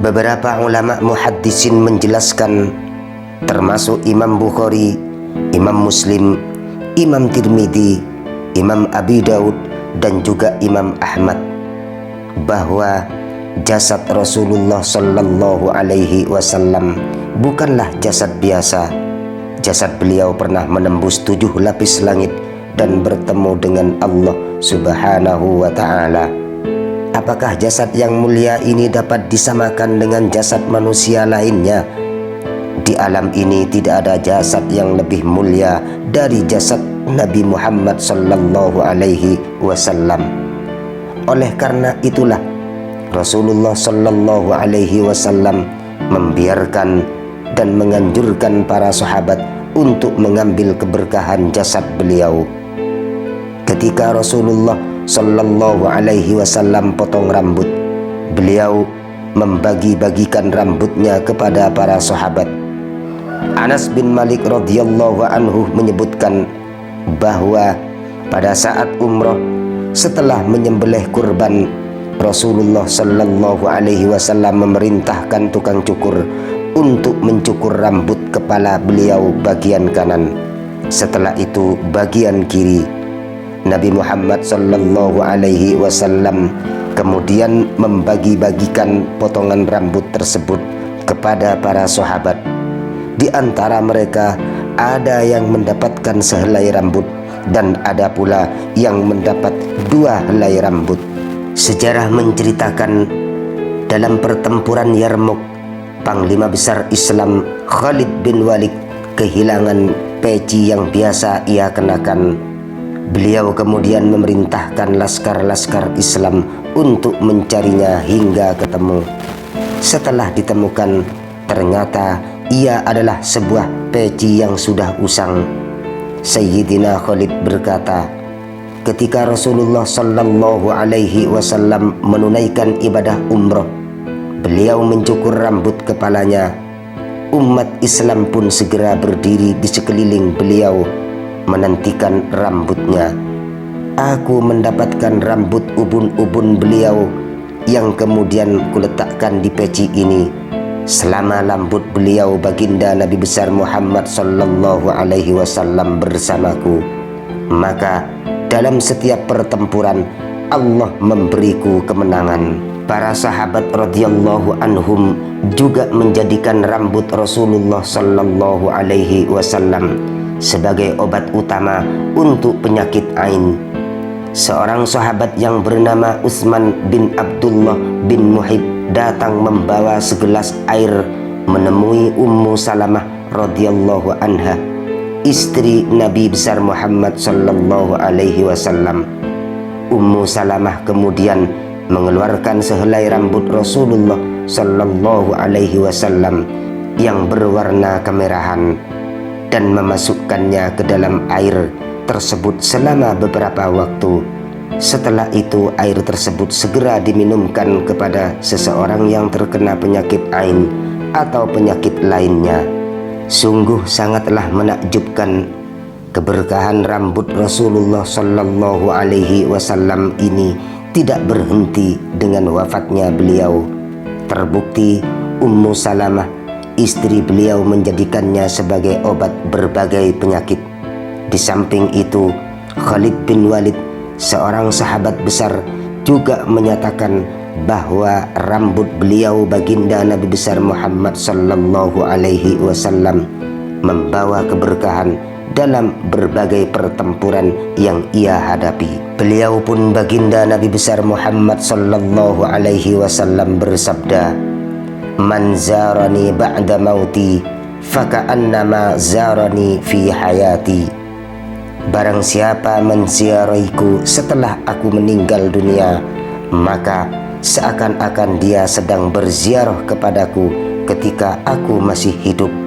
Beberapa ulama muhaddisin menjelaskan, termasuk Imam Bukhari, Imam Muslim, Imam Tirmidzi, Imam Abi Daud, dan juga Imam Ahmad, bahwa jasad Rasulullah Sallallahu Alaihi Wasallam bukanlah jasad biasa. Jasad beliau pernah menembus 7 lapis langit dan bertemu dengan Allah Subhanahu wa Ta'ala. Apakah jasad yang mulia ini dapat disamakan dengan jasad manusia lainnya? Di alam ini tidak ada jasad yang lebih mulia dari jasad Nabi Muhammad Sallallahu Alaihi Wasallam. Oleh karena itulah Rasulullah Sallallahu Alaihi Wasallam membiarkan dan menganjurkan para sahabat untuk mengambil keberkahan jasad beliau. Ketika Rasulullah Sallallahu Alaihi Wasallam potong rambut, beliau membagi-bagikan rambutnya kepada para sahabat. Anas bin Malik radhiyallahu anhu menyebutkan bahwa pada saat umroh, setelah menyembelih kurban, Rasulullah Sallallahu Alaihi Wasallam memerintahkan tukang cukur untuk mencukur rambut kepala beliau bagian kanan. Setelah itu bagian kiri. Nabi Muhammad Sallallahu Alaihi Wasallam kemudian membagi-bagikan potongan rambut tersebut kepada para sahabat. Di antara mereka ada yang mendapatkan sehelai rambut dan ada pula yang mendapat 2 helai rambut. Sejarah menceritakan dalam pertempuran Yarmouk, Panglima Besar Islam Khalid bin Walid kehilangan peci yang biasa ia kenakan. Beliau kemudian memerintahkan laskar-laskar Islam untuk mencarinya hingga ketemu. Setelah ditemukan, ternyata ia adalah sebuah peci yang sudah usang. Sayyidina Khalid berkata, ketika Rasulullah Sallallahu Alaihi Wasallam menunaikan ibadah umroh, beliau mencukur rambut kepalanya. Umat Islam pun segera berdiri di sekeliling beliau menantikan rambutnya. Aku mendapatkan rambut ubun-ubun beliau yang kemudian kuletakkan di peci ini. Selama rambut beliau baginda Nabi besar Muhammad Sallallahu Alaihi Wasallam bersamaku, maka dalam setiap pertempuran Allah memberiku kemenangan. Para sahabat radhiyallahu anhum juga menjadikan rambut Rasulullah Sallallahu Alaihi Wasallam sebagai obat utama untuk penyakit ain. Seorang sahabat yang bernama Utsman bin Abdullah bin Muhib datang membawa segelas air menemui Ummu Salamah radhiyallahu anha, istri Nabi besar Muhammad Sallallahu Alaihi Wasallam. Ummu Salamah kemudian mengeluarkan sehelai rambut Rasulullah Sallallahu Alaihi Wasallam yang berwarna kemerahan dan memasukkannya ke dalam air tersebut selama beberapa waktu. Setelah itu air tersebut segera diminumkan kepada seseorang yang terkena penyakit ain atau penyakit lainnya. Sungguh sangatlah menakjubkan, keberkahan rambut Rasulullah Sallallahu Alaihi Wasallam ini tidak berhenti dengan wafatnya beliau. Terbukti Ummu Salamah, istri beliau, menjadikannya sebagai obat berbagai penyakit. Di samping itu, Khalid bin Walid, seorang sahabat besar, juga menyatakan bahwa rambut beliau baginda Nabi besar Muhammad Sallallahu Alaihi Wasallam membawa keberkahan dalam berbagai pertempuran yang ia hadapi. Beliau pun baginda Nabi besar Muhammad Sallallahu Alaihi Wasallam bersabda, "Man zarani ba'da mauti faka'annama zarani fi hayati." Barang siapa menziarahiku setelah aku meninggal dunia, maka seakan-akan dia sedang berziarah kepadaku ketika aku masih hidup.